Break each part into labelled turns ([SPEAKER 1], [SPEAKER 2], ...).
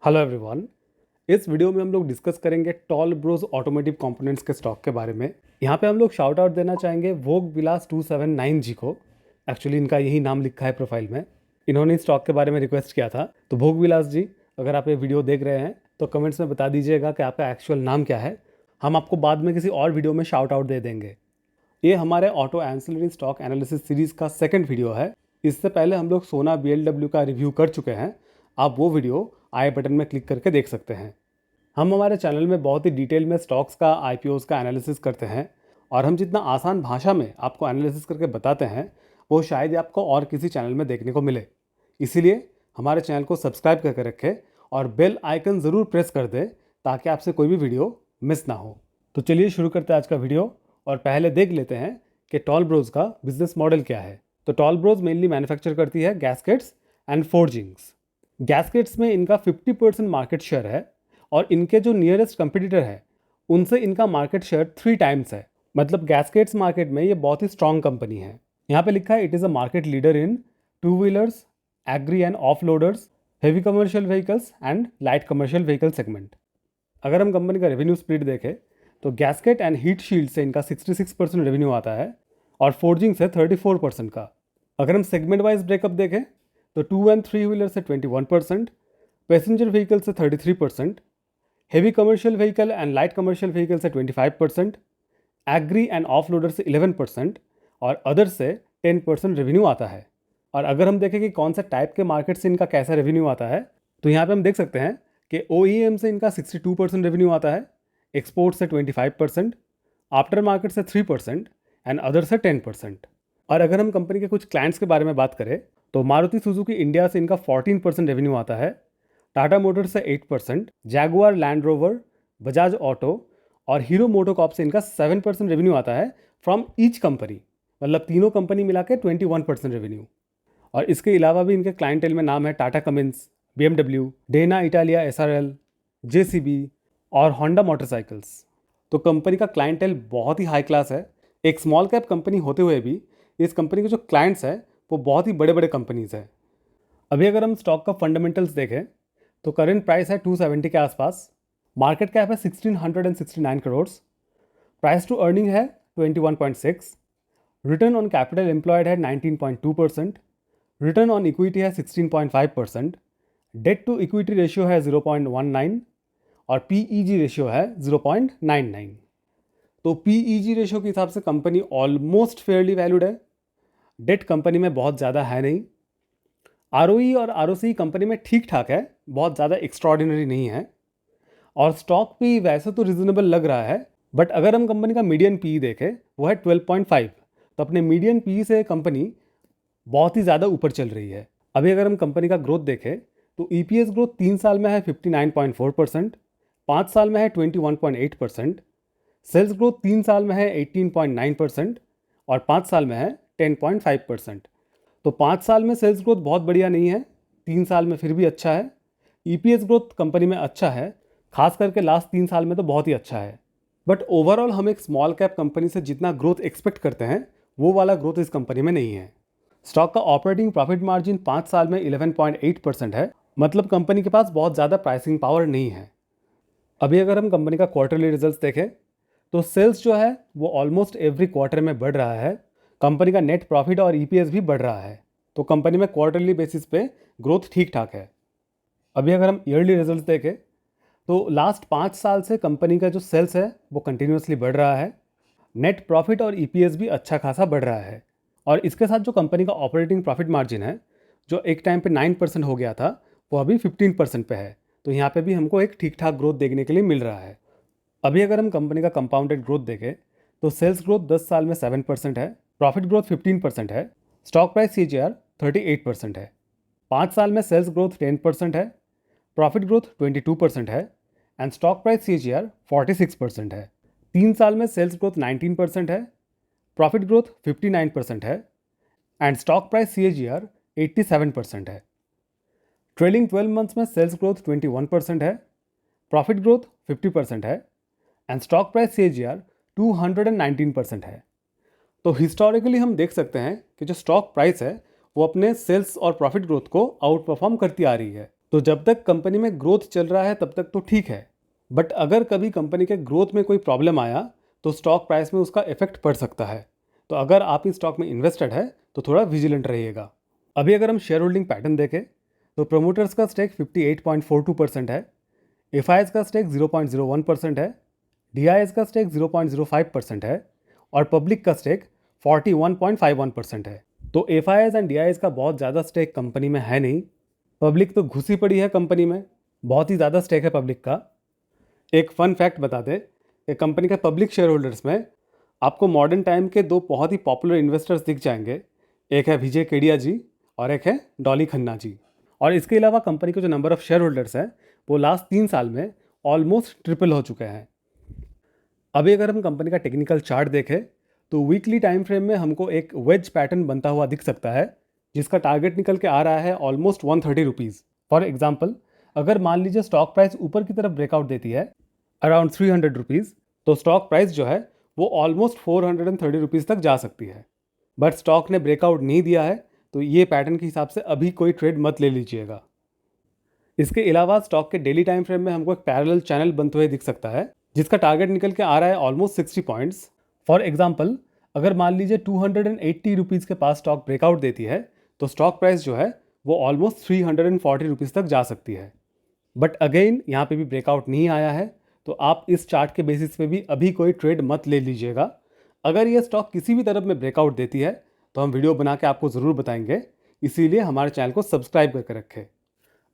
[SPEAKER 1] Hello everyone. इस video में हम लोग डिस्कस करेंगे टॉल ब्रोज ऑटोमोटिव कंपोनेंट्स के स्टॉक के बारे में। यहाँ पे हम लोग शाउट आउट देना चाहेंगे भोग विलास 279 जी को। एक्चुअली इनका यही नाम लिखा है प्रोफाइल में। इन्होंने इस स्टॉक के बारे में रिक्वेस्ट किया था। तो भोग विलास जी, अगर आप ये वीडियो देख रहे हैं तो कमेंट्स में बता दीजिएगा कि आपका एक्चुअल नाम क्या है। हम आपको बाद में किसी और वीडियो में शाउट आउट दे देंगे। ये हमारे auto ancillary stock analysis series का सेकंड वीडियो है। इससे पहले हम लोग सोना BLW का रिव्यू कर चुके हैं। आप वो वीडियो आई बटन में क्लिक करके देख सकते हैं। हम हमारे चैनल में बहुत ही डिटेल में स्टॉक्स का IPOs का एनालिसिस करते हैं और हम जितना आसान भाषा में आपको एनालिसिस करके बताते हैं वो शायद ही आपको और किसी चैनल में देखने को मिले। इसीलिए हमारे चैनल को सब्सक्राइब करके रखें और बेल आइकन ज़रूर प्रेस कर दें ताकि आपसे कोई भी वीडियो मिस ना हो। तो चलिए शुरू करते हैं आज का वीडियो और पहले देख लेते हैं कि टॉल ब्रोज का बिजनेस मॉडल क्या है। तो टॉल ब्रोज मेनली मैन्युफैक्चर करती है गैस्केट्स एंड फोर्जिंग्स। गैस्केट्स में इनका 50% मार्केट शेयर है और इनके जो नियरेस्ट कंपटीटर है उनसे इनका मार्केट शेयर 3 टाइम्स है। मतलब गैस्केट्स मार्केट में ये बहुत ही स्ट्रॉन्ग कंपनी है। यहाँ पे लिखा है it is a market leader in 2 wheelers, agri and off loaders, heavy commercial vehicles and light commercial vehicle segment. अगर हम कंपनी का रेवेन्यू स्प्लिट देखें तो गैस्केट एंड हीट शील्ड से इनका 66% रेवेन्यू आता है और फोर्जिंग से 34% का। अगर हम सेगमेंट वाइज ब्रेकअप देखें तो 2 एंड 3 व्हीलर से 21%, पैसेंजर व्हीकल से 33%, heavy commercial vehicle and light commercial vehicle से 25%, एग्री एंड ऑफ लोडर से 11% और अदर से 10% रेवेन्यू आता है। और अगर हम देखें कि कौन सा टाइप के मार्केट से इनका कैसा रेवेन्यू आता है तो यहाँ पे हम देख सकते हैं कि OEM से इनका 62% रेवेन्यू आता है, एक्सपोर्ट से 25%, आफ्टर मार्केट से 3% एंड अदर से 10%। और अगर हम कंपनी के कुछ क्लाइंट्स के बारे में बात करें तो मारुति सुजुकी इंडिया से इनका 14% रेवेन्यू आता है, टाटा मोटर्स से 8%, Jaguar land rover, Bajaj auto और हीरो मोटोकॉर्प से इनका 7% रेवेन्यू आता है फ्रॉम ईच कंपनी। मतलब तीनों कंपनी मिला के 21% रेवेन्यू। और इसके अलावा भी इनके क्लाइंटेल में नाम है Tata Cummins, BMW, Dana Italia SRL, JCB और होंडा मोटरसाइकिल्स। तो कंपनी का क्लाइंटेल बहुत ही हाई क्लास है। एक स्मॉल कैप कंपनी होते हुए भी इस कंपनी के जो क्लाइंट्स हैं वो बहुत ही बड़े बड़े कंपनीज हैं। अभी अगर हम स्टॉक का फंडामेंटल्स देखें तो करंट प्राइस है 270 के आसपास, मार्केट कैप है 1669 करोड़, प्राइस टू अर्निंग है 21.6, रिटर्न ऑन कैपिटल एम्प्लॉयड है 19.2%, रिटर्न ऑन इक्विटी है 16.5%, डेट टू इक्विटी रेशियो है 0.19 और PEG रेशियो है 0.99। तो PEG रेशियो के हिसाब से कंपनी ऑलमोस्ट फेयरली वैल्यूड है। डेट कंपनी में बहुत ज़्यादा है नहीं। ROE और ROC कंपनी में ठीक ठाक है, बहुत ज़्यादा एक्स्ट्रॉर्डिनरी नहीं है। और स्टॉक भी वैसे तो रिजनेबल लग रहा है, बट अगर हम कंपनी का मीडियन PE देखें वो है 12.5। तो अपने मीडियन PE से कंपनी बहुत ही ज़्यादा ऊपर चल रही है। अभी अगर हम कंपनी का ग्रोथ देखें तो EPS ग्रोथ 3 साल में है 59.4%, 5 साल में है 21.8%, सेल्स ग्रोथ 3 साल में है 18.9% और 5 साल में है 10.5%। तो 5 साल में सेल्स ग्रोथ बहुत बढ़िया नहीं है, 3 साल में फिर भी अच्छा है। EPS ग्रोथ कंपनी में अच्छा है, खास करके लास्ट 3 साल में तो बहुत ही अच्छा है। बट ओवरऑल हम एक स्मॉल कैप कंपनी से जितना ग्रोथ एक्सपेक्ट करते हैं वो वाला ग्रोथ इस कंपनी में नहीं है। स्टॉक का ऑपरेटिंग प्रॉफिट मार्जिन 5 साल में 11.8% है। मतलब कंपनी के पास बहुत ज़्यादा प्राइसिंग पावर नहीं है। अभी अगर हम कंपनी का क्वार्टरली रिजल्ट्स देखें तो सेल्स जो है वो ऑलमोस्ट एवरी क्वार्टर में बढ़ रहा है। कंपनी का नेट प्रॉफिट और EPS भी बढ़ रहा है। तो कंपनी में क्वार्टरली बेसिस पे ग्रोथ ठीक ठाक है। अभी अगर हम ईयरली रिजल्ट्स देखें तो लास्ट 5 साल से कंपनी का जो सेल्स है वो कंटिन्यूसली बढ़ रहा है, नेट प्रॉफिट और EPS भी अच्छा खासा बढ़ रहा है। और इसके साथ जो कंपनी का ऑपरेटिंग प्रॉफिट मार्जिन है जो एक टाइम पे 9% हो गया था वो अभी 15% पे है। तो यहाँ पे भी हमको एक ठीक ठाक ग्रोथ देखने के लिए मिल रहा है। अभी अगर हम कंपनी का कंपाउंडेड ग्रोथ देखें तो सेल्स ग्रोथ 10 साल में 7% है, प्रॉफिट ग्रोथ 15% है, स्टॉक प्राइस CAGR 38% है, 5 साल में सेल्स ग्रोथ 10% है, प्रॉफिट ग्रोथ 22% है एंड स्टॉक प्राइस CAGR 46% है। 3 साल में सेल्स ग्रोथ 19% है, प्रॉफिट ग्रोथ 59% है एंड स्टॉक प्राइस CAGR 87% है। ट्रेलिंग 12 मंथ्स में सेल्स ग्रोथ 21% है, प्रॉफिट ग्रोथ 50% है एंड स्टॉक प्राइस CAGR 219% है। तो हिस्टोरिकली हम देख सकते हैं कि जो स्टॉक प्राइस है वो अपने सेल्स और प्रॉफिट ग्रोथ को आउट परफॉर्म करती आ रही है। तो जब तक कंपनी में ग्रोथ चल रहा है तब तक तो ठीक है, बट अगर कभी कंपनी के ग्रोथ में कोई प्रॉब्लम आया तो स्टॉक प्राइस में उसका इफेक्ट पड़ सकता है। तो अगर आप इस स्टॉक में इन्वेस्टेड है तो थोड़ा विजिलेंट रहिएगा। अभी अगर हम शेयर होल्डिंग पैटर्न देखें तो प्रमोटर्स का स्टेक 58.42% है, एफआईएस का स्टेक 0.01% है, डीआईएस का स्टेक 0.05% है और पब्लिक का स्टेक 41.51% है। तो एफआईएस एंड डीआईएस का बहुत ज़्यादा स्टेक कंपनी में है नहीं, पब्लिक तो घुसी पड़ी है कंपनी में, बहुत ही ज़्यादा स्टेक है पब्लिक का। एक फन फैक्ट बता दें कि कंपनी के पब्लिक शेयर होल्डर्स में आपको मॉडर्न टाइम के दो बहुत ही पॉपुलर इन्वेस्टर्स दिख जाएंगे, एक है विजय केडिया जी और एक है डॉली खन्ना जी। और इसके अलावा कंपनी के जो नंबर ऑफ शेयर होल्डर्स हैं वो लास्ट 3 साल में ऑलमोस्ट ट्रिपल हो चुके हैं। अभी अगर हम कंपनी का टेक्निकल चार्ट देखें तो वीकली टाइम फ्रेम में हमको एक वेज पैटर्न बनता हुआ दिख सकता है, जिसका टारगेट निकल के आ रहा है ऑलमोस्ट 130 रुपीज़। फॉर एग्जाम्पल, अगर मान लीजिए स्टॉक प्राइस ऊपर की तरफ ब्रेकआउट देती है अराउंड 300 रुपीज़, तो स्टॉक प्राइस जो है वो ऑलमोस्ट 430 रुपीज़ तक जा सकती है। बट स्टॉक ने ब्रेकआउट नहीं दिया है तो ये पैटर्न के हिसाब से अभी कोई ट्रेड मत ले लीजिएगा। इसके अलावा स्टॉक के डेली टाइम फ्रेम में हमको एक पैरेलल चैनल बनते हुए दिख सकता है, जिसका टारगेट निकल के आ रहा है ऑलमोस्ट 60 पॉइंट्स। फॉर एग्जाम्पल, अगर मान लीजिए 280 रुपीज़ के पास स्टॉक ब्रेकआउट देती है तो स्टॉक प्राइस जो है वो ऑलमोस्ट 340 रुपीज़ तक जा सकती है। बट अगेन यहाँ पे भी ब्रेकआउट नहीं आया है, तो आप इस चार्ट के बेसिस पे भी अभी कोई ट्रेड मत ले लीजिएगा। अगर ये स्टॉक किसी भी तरफ में ब्रेकआउट देती है तो हम वीडियो बना के आपको ज़रूर बताएंगे, इसीलिए हमारे चैनल को सब्सक्राइब करके रखें।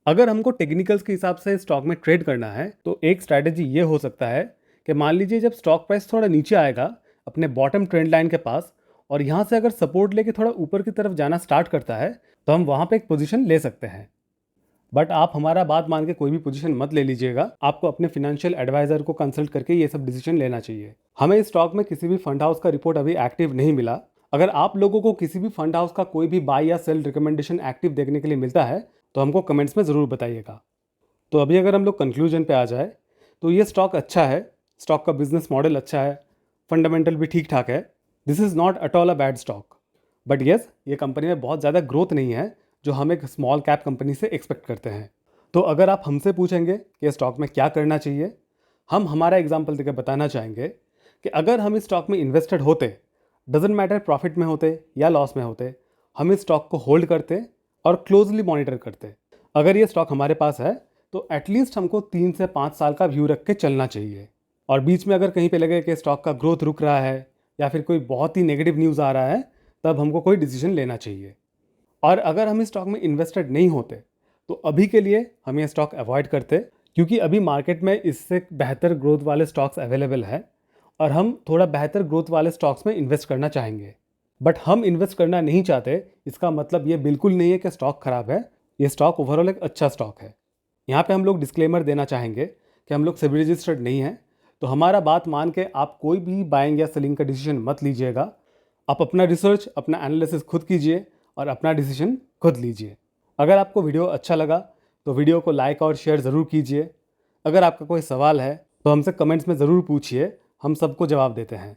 [SPEAKER 1] अगर हमको टेक्निकल्स के हिसाब से स्टॉक में ट्रेड करना है तो एक स्ट्रैटेजी ये हो सकता है कि मान लीजिए जब स्टॉक प्राइस थोड़ा नीचे आएगा अपने बॉटम ट्रेंड लाइन के पास और यहाँ से अगर सपोर्ट लेके थोड़ा ऊपर की तरफ जाना स्टार्ट करता है तो हम वहाँ पे एक पोजीशन ले सकते हैं। बट आप हमारा बात मान के कोई भी पोजीशन मत ले लीजिएगा, आपको अपने फिनेंशियल एडवाइजर को कंसल्ट करके ये सब डिसीजन लेना चाहिए। हमें इस स्टॉक में किसी भी फंड हाउस का रिपोर्ट अभी एक्टिव नहीं मिला। अगर आप लोगों को किसी भी फंड हाउस का कोई भी बाय या सेल रिकमेंडेशन एक्टिव देखने के लिए मिलता है तो हमको कमेंट्स में ज़रूर बताइएगा। तो अभी अगर हम लोग कंक्लूजन पे आ जाए तो ये स्टॉक अच्छा है, स्टॉक का बिजनेस मॉडल अच्छा है, फंडामेंटल भी ठीक ठाक है। This is not at all a bad stock, but yes ये कंपनी में बहुत ज़्यादा ग्रोथ नहीं है जो हम एक स्मॉल कैप कंपनी से एक्सपेक्ट करते हैं। तो अगर आप हमसे पूछेंगे कि स्टॉक में क्या करना चाहिए, हम हमारा एग्जाम्पल देकर बताना चाहेंगे कि अगर हम इस स्टॉक में इन्वेस्टेड होते, डजेंट मैटर प्रॉफिट में होते या लॉस में होते, हम इस स्टॉक को होल्ड करते और क्लोजली मॉनिटर करते। अगर ये स्टॉक हमारे पास है तो एटलीस्ट हमको 3 से 5 साल का व्यू रख के चलना चाहिए। और बीच में अगर कहीं पे लगे कि स्टॉक का ग्रोथ रुक रहा है या फिर कोई बहुत ही नेगेटिव न्यूज़ आ रहा है, तब हमको कोई डिसीजन लेना चाहिए। और अगर हम इस स्टॉक में इन्वेस्टेड नहीं होते तो अभी के लिए हम ये स्टॉक अवॉइड करते, क्योंकि अभी मार्केट में इससे बेहतर ग्रोथ वाले स्टॉक्स अवेलेबल है और हम थोड़ा बेहतर ग्रोथ वाले स्टॉक्स में इन्वेस्ट करना चाहेंगे। बट हम इन्वेस्ट करना नहीं चाहते, इसका मतलब ये बिल्कुल नहीं है कि स्टॉक ख़राब है। ये स्टॉक ओवरऑल एक अच्छा स्टॉक है। यहाँ पे हम लोग डिस्क्लेमर देना चाहेंगे कि हम लोग सेबी रजिस्टर्ड नहीं हैं, तो हमारा बात मान के आप कोई भी बाइंग या सेलिंग का डिसीजन मत लीजिएगा। आप अपना रिसर्च, अपना एनालिसिस खुद कीजिए और अपना डिसीजन खुद लीजिए। अगर आपको वीडियो अच्छा लगा तो वीडियो को लाइक और शेयर ज़रूर कीजिए। अगर आपका कोई सवाल है तो हमसे कमेंट्स में ज़रूर पूछिए, हम सबको जवाब देते हैं।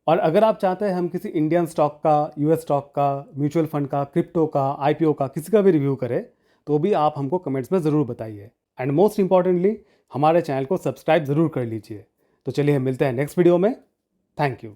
[SPEAKER 1] और अगर आप चाहते हैं हम किसी इंडियन स्टॉक का, यूएस स्टॉक का, म्यूचुअल फंड का, क्रिप्टो का, आईपीओ का, किसी का भी रिव्यू करें तो भी आप हमको कमेंट्स में ज़रूर बताइए। एंड मोस्ट इंपॉर्टेंटली हमारे चैनल को सब्सक्राइब ज़रूर कर लीजिए। तो चलिए हम मिलते हैं नेक्स्ट वीडियो में। Thank you.